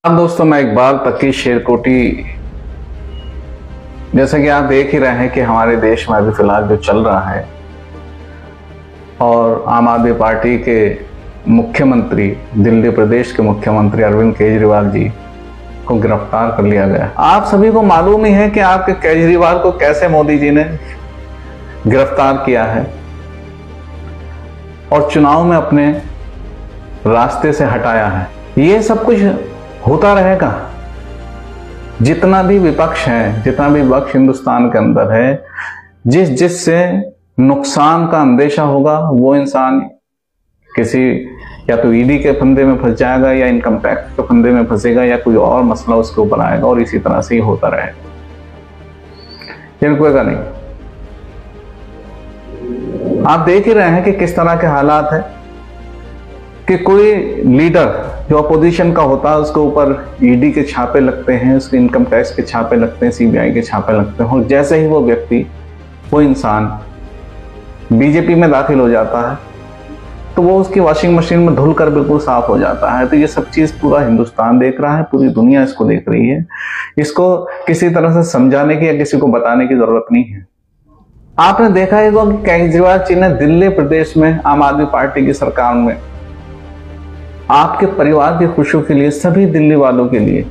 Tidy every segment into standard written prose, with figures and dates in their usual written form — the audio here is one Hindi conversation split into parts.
अब दोस्तों मैं इकबाल तकी शेरकोटी, जैसा कि आप देख ही रहे हैं कि हमारे देश में अभी फिलहाल जो चल रहा है और आम आदमी पार्टी के मुख्यमंत्री, दिल्ली प्रदेश के मुख्यमंत्री अरविंद केजरीवाल जी को गिरफ्तार कर लिया गया। आप सभी को मालूम ही है कि आपके केजरीवाल को कैसे मोदी जी ने गिरफ्तार किया है और चुनाव में अपने रास्ते से हटाया है। ये सब कुछ होता रहेगा। जितना भी विपक्ष है, जितना भी विपक्ष हिंदुस्तान के अंदर है, जिससे नुकसान का अंदेशा होगा वो इंसान किसी या तो ईडी के फंदे में फंस जाएगा या इनकम टैक्स के फंदे में फंसेगा या कोई और मसला उसके ऊपर आएगा और इसी तरह से ही होता रहेगा, ये रुकेगा नहीं। आप देख ही रहे हैं कि किस तरह के हालात है कि कोई लीडर जो अपोजिशन का होता है उसके ऊपर ईडी के छापे लगते हैं, उसके इनकम टैक्स के छापे लगते हैं, सीबीआई के छापे लगते हैं, और जैसे ही वो व्यक्ति, वो इंसान बीजेपी में दाखिल हो जाता है तो वो उसकी वॉशिंग मशीन में धुल कर बिल्कुल साफ हो जाता है। तो ये सब चीज पूरा हिंदुस्तान देख रहा है, पूरी दुनिया इसको देख रही है। इसको किसी तरह से समझाने की या किसी को बताने की जरूरत नहीं है। आपने देखा है कि केजरीवाल जी ने दिल्ली प्रदेश में आम आदमी पार्टी की सरकार में आपके परिवार की खुशियों के लिए, सभी दिल्ली वालों के लिए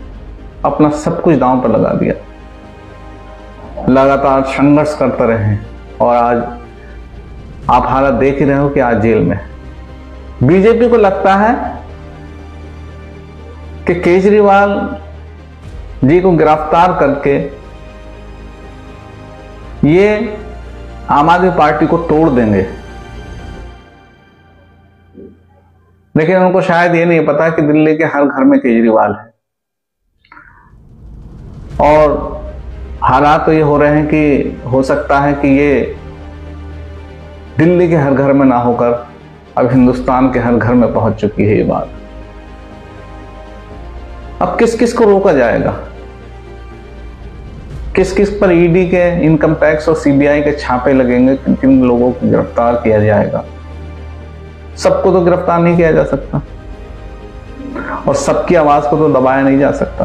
अपना सब कुछ दांव पर लगा दिया। लगातार संघर्ष करते रहे और आज आप हालत देख ही रहे हो कि आज जेल में। बीजेपी को लगता है कि केजरीवाल जी को गिरफ्तार करके ये आम आदमी पार्टी को तोड़ देंगे, लेकिन उनको शायद ये नहीं पता कि दिल्ली के हर घर में केजरीवाल है। और हालात तो ये हो रहे हैं कि हो सकता है कि ये दिल्ली के हर घर में ना होकर अब हिंदुस्तान के हर घर में पहुंच चुकी है ये बात। अब किस किस को रोका जाएगा, किस किस पर ईडी के, इनकम टैक्स और सीबीआई के छापे लगेंगे, किन किन लोगों को गिरफ्तार किया जाएगा। सबको तो गिरफ्तार नहीं किया जा सकता और सबकी आवाज को तो दबाया नहीं जा सकता।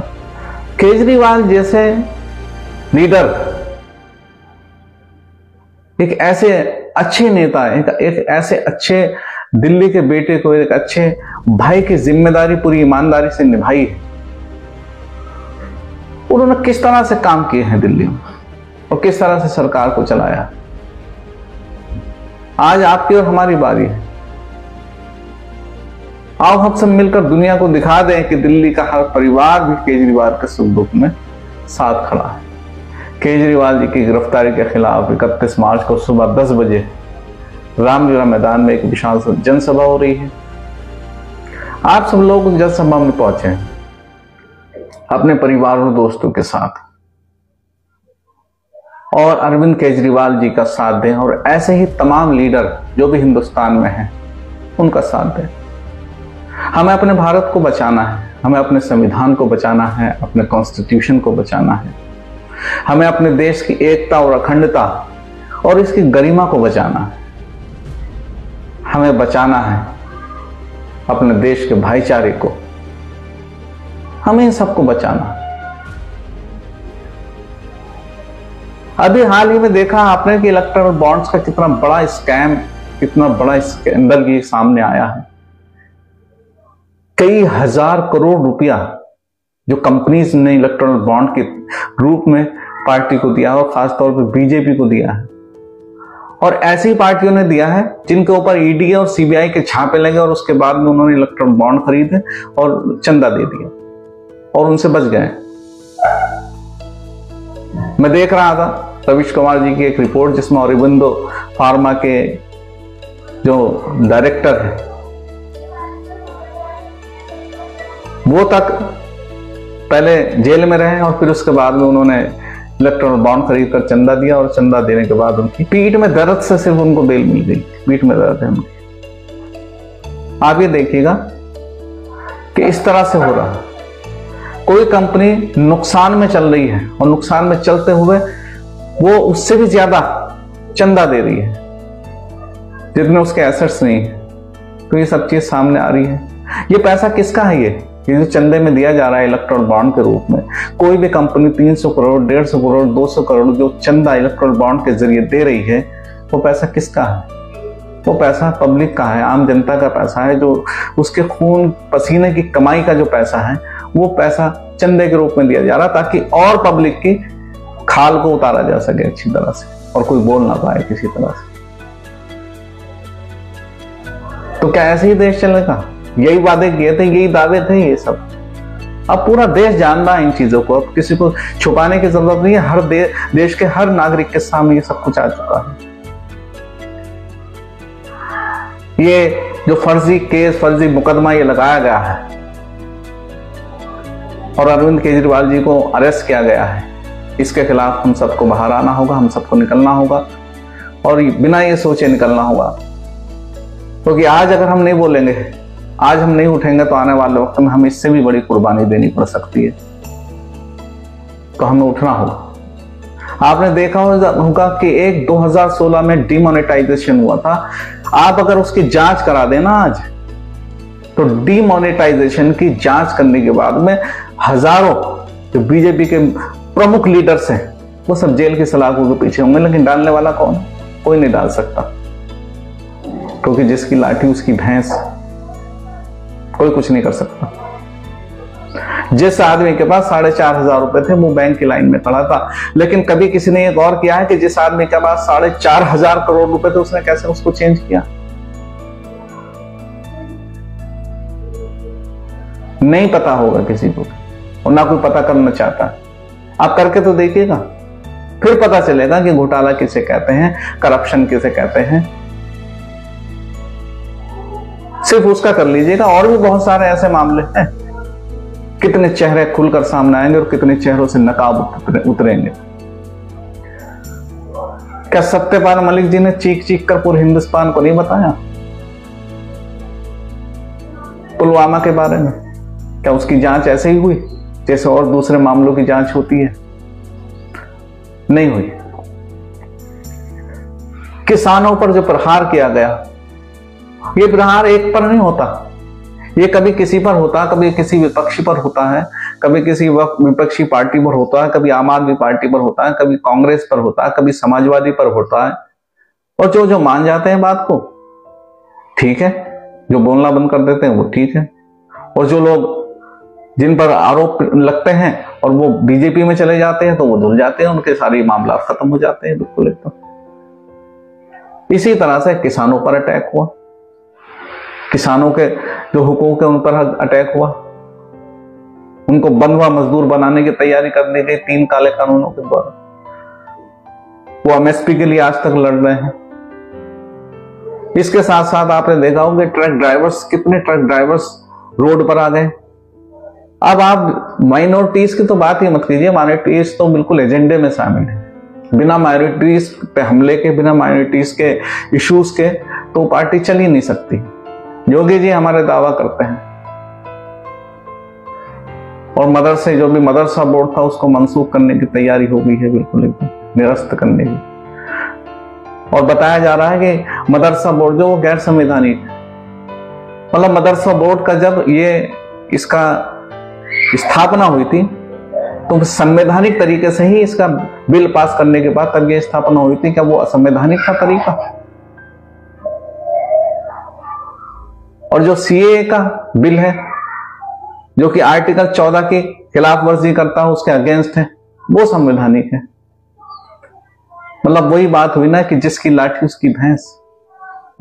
केजरीवाल जैसे लीडर, एक ऐसे अच्छे नेता, एक ऐसे अच्छे दिल्ली के बेटे को, एक अच्छे भाई की जिम्मेदारी पूरी ईमानदारी से निभाई है। उन्होंने किस तरह से काम किए हैं दिल्ली में और किस तरह से सरकार को चलाया। आज आपकी और हमारी बारी है। आओ हम सब मिलकर दुनिया को दिखा दें कि दिल्ली का हर परिवार भी केजरीवाल के सुख दुख में साथ खड़ा है। केजरीवाल जी की गिरफ्तारी के खिलाफ 31 मार्च को सुबह 10 बजे रामलीला मैदान में एक विशाल जनसभा हो रही है। आप सब लोग जनसभा में पहुंचे हैं अपने परिवार और दोस्तों के साथ और अरविंद केजरीवाल जी का साथ दें और ऐसे ही तमाम लीडर जो भी हिंदुस्तान में हैं उनका साथ दें। हमें अपने भारत को बचाना है, हमें अपने संविधान को बचाना है, अपने कॉन्स्टिट्यूशन को बचाना है, हमें अपने देश की एकता और अखंडता और इसकी गरिमा को बचाना है। हमें बचाना है अपने देश के भाईचारे को, हमें इन सबको बचाना है। अभी हाल ही में देखा आपने कि इलेक्टोरल बॉन्ड्स का कितना बड़ा स्कैम, कितना बड़ा स्कैंडल ये सामने आया है। कई हजार करोड़ रुपया जो कंपनीज ने इलेक्टोरल बॉन्ड के रूप में पार्टी को दिया और खासतौर पर बीजेपी को दिया है, और ऐसी पार्टियों ने दिया है जिनके ऊपर ईडी और सीबीआई के छापे लगे और उसके बाद में उन्होंने इलेक्टोरल बॉन्ड खरीदे और चंदा दे दिया और उनसे बच गए। मैं देख रहा था रवीश कुमार जी की एक रिपोर्ट जिसमें ऑरिबिंदो फार्मा के जो डायरेक्टर है वो तक पहले जेल में रहे और फिर उसके बाद में उन्होंने इलेक्टोरल बॉन्ड खरीद कर चंदा दिया और चंदा देने के बाद उनकी पीठ में दर्द से सिर्फ उनको बेल मिल गई। पीठ में दर्द है उनकी। आप ये देखिएगा कि इस तरह से हो रहा है। कोई कंपनी नुकसान में चल रही है और नुकसान में चलते हुए वो उससे भी ज्यादा चंदा दे रही है जितने उसके एसेट्स नहीं है। तो ये सब चीज सामने आ रही है। ये पैसा किसका है? ये जो चंदे में दिया जा रहा है इलेक्ट्रल बॉन्ड के रूप में, कोई भी कंपनी 300 करोड़ 150 करोड़ 200 करोड़ जो चंदा इलेक्ट्रल बॉन्ड के जरिए दे रही है, वो पैसा किसका है? वो पैसा पब्लिक का है, आम जनता का पैसा है, जो उसके खून पसीने की कमाई का जो पैसा है वो पैसा चंदे के रूप में दिया जा रहा, ताकि और पब्लिक की खाल को उतारा जा सके अच्छी तरह से और कोई बोल ना पाए किसी तरह से। तो क्या ऐसे ही देश चलेगा? यही वादे किए थे, यही दावे थे ये सब। अब पूरा देश जान रहा है इन चीजों को, अब किसी को छुपाने की जरूरत नहीं है। हर देश के हर नागरिक के सामने ये सब कुछ आ चुका है। ये जो फर्जी केस, फर्जी मुकदमा ये लगाया गया है और अरविंद केजरीवाल जी को अरेस्ट किया गया है, इसके खिलाफ हम सबको बाहर आना होगा, हम सबको निकलना होगा और बिना ये सोचे निकलना होगा। क्योंकि आज अगर हम नहीं बोलेंगे, आज हम नहीं उठेंगे, तो आने वाले वक्त में हमें इससे भी बड़ी कुर्बानी देनी पड़ सकती है। तो हमें उठना होगा। आपने देखा होगा कि एक 2016 में डिमोनेटाइजेशन हुआ था। आप अगर उसकी जांच करा देना आज, तो डिमोनेटाइजेशन की जांच करने के बाद में हजारों जो बीजेपी के प्रमुख लीडर्स हैं वो सब जेल की सलाखों के पीछे होंगे, लेकिन डालने वाला कौन? कोई नहीं डाल सकता, क्योंकि जिसकी लाठी उसकी भैंस, कोई कुछ नहीं कर सकता। जिस आदमी के पास 4,500 रुपए थे वो बैंक की लाइन में खड़ा था, लेकिन कभी किसी ने ये गौर किया है कि जिस आदमी के पास 4,500 करोड़ रुपए थे उसने कैसे उसको चेंज किया? नहीं पता होगा किसी को, और ना कोई पता करना चाहता। आप करके तो देखिएगा, फिर पता चलेगा कि घोटाला किसे कहते हैं, करप्शन किसे कहते हैं। सिर्फ उसका कर लीजिएगा, और भी बहुत सारे ऐसे मामले हैं। कितने चेहरे खुलकर सामने आएंगे और कितने चेहरों से नकाब उतरेंगे। क्या सत्यपाल मलिक जी ने चीख चीख कर पूरे हिंदुस्तान को नहीं बताया पुलवामा के बारे में? क्या उसकी जांच ऐसे ही हुई जैसे और दूसरे मामलों की जांच होती है? नहीं हुई। किसानों पर जो प्रहार किया गया, ये प्रहार एक पर नहीं होता, ये कभी किसी पर होता, कभी किसी विपक्षी पर होता है, कभी किसी विपक्षी पार्टी पर होता है, कभी आम आदमी पार्टी पर होता है, कभी कांग्रेस पर होता है, कभी समाजवादी पर होता है। और जो मान जाते हैं बात को, ठीक है, जो बोलना बंद कर देते हैं वो ठीक है। और जो लोग जिन पर आरोप लगते हैं और वो बीजेपी में चले जाते हैं तो वो धुल जाते हैं, उनके सारे मामला खत्म हो जाते हैं बिल्कुल एकदम। इसी तरह से किसानों पर अटैक हुआ, किसानों के जो हुकूक है उन पर अटैक हुआ, उनको बंधुआ मजदूर बनाने की तैयारी कर दी गई 3 काले कानूनों के द्वारा। वो एमएसपी के लिए आज तक लड़ रहे हैं। इसके साथ साथ आपने देखा होगा ट्रक ड्राइवर्स, कितने ट्रक ड्राइवर्स रोड पर आ गए। अब आप माइनॉरिटीज की तो बात ही मत कीजिए, माइनॉरिटीज तो बिल्कुल एजेंडे में शामिल है। बिना माइनॉरिटीज पे हमले के, बिना माइनॉरिटीज के इश्यूज के तो पार्टी चल ही नहीं सकती। योगी जी हमारे दावा करते हैं, और मदरसे, जो भी मदरसा बोर्ड था उसको मंसूख करने की तैयारी हो गई है, बिल्कुल एकदम निरस्त करने की। और बताया जा रहा है कि मदरसा बोर्ड जो वो गैर संवैधानिक, मतलब मदरसा बोर्ड का जब ये इसका स्थापना हुई थी तो संवैधानिक तरीके से ही इसका बिल पास करने के बाद तब ये स्थापना हुई थी। क्या वो असंवैधानिक था तरीका? और जो सीएए का बिल है, जो कि आर्टिकल 14 की खिलाफ वर्जी करता है, उसके अगेंस्ट है, वो संवैधानिक है। मतलब वही बात हुई ना कि जिसकी लाठी उसकी भैंस।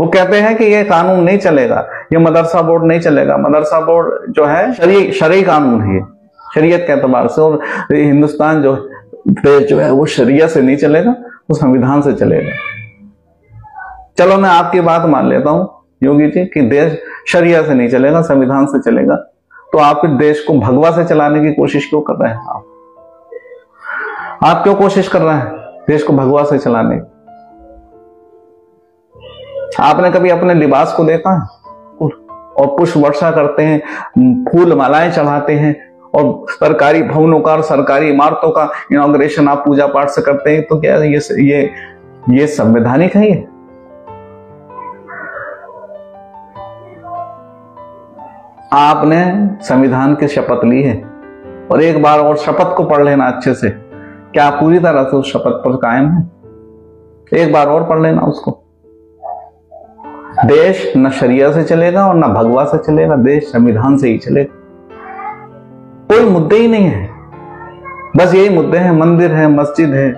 वो कहते हैं कि ये कानून नहीं चलेगा, ये मदरसा बोर्ड नहीं चलेगा। मदरसा बोर्ड जो है शरई कानून है, शरीयत के एतबार से, और हिंदुस्तान जो देश जो है वो शरीयत से नहीं चलेगा, वो संविधान से चलेगा। चलो मैं आपकी बात मान लेता हूं योगी जी कि देश शरीयत से नहीं चलेगा, संविधान से चलेगा, तो आप इस देश को भगवा से चलाने की कोशिश क्यों कर रहे हैं? आप क्यों कोशिश कर रहे हैं देश को भगवा से चलाने की? आपने कभी अपने लिबास को देखा है? और पुष्प वर्षा करते हैं, फूल मालाएं चढ़ाते हैं, और सरकारी भवनों का और सरकारी इमारतों का इनॉग्रेशन आप पूजा पाठ से करते हैं, तो क्या ये संवैधानिक है? ये आपने संविधान की शपथ ली है और एक बार और शपथ को पढ़ लेना अच्छे से, क्या आप पूरी तरह से उस शपथ पर कायम है? एक बार और पढ़ लेना उसको। देश न शरिया से चलेगा और न भगवा से चलेगा, देश संविधान से ही चलेगा। कोई मुद्दे ही नहीं है, बस यही मुद्दे हैं। मंदिर है, मस्जिद है,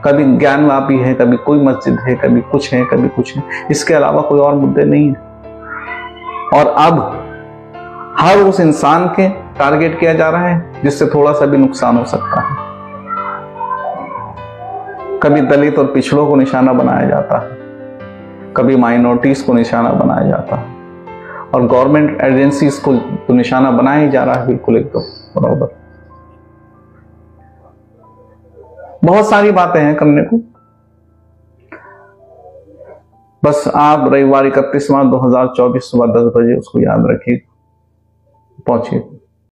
कभी ज्ञानवापी है, कभी कोई मस्जिद है, कभी कुछ है, कभी कुछ है, इसके अलावा कोई और मुद्दे नहीं है। और अब हर उस इंसान के टारगेट किया जा रहा है जिससे थोड़ा सा भी नुकसान हो सकता है। कभी दलित और पिछड़ों को निशाना बनाया जाता है, कभी माइनॉरिटीज को निशाना बनाया जाता है, और गवर्नमेंट एजेंसीज को तो निशाना बनाया ही जा रहा है, बिल्कुल एकदम बराबर। बहुत सारी बातें हैं करने को, बस आप रविवार 31 मार्च 2024 सुबह 10 बजे उसको याद रखिए, पहुंचिए।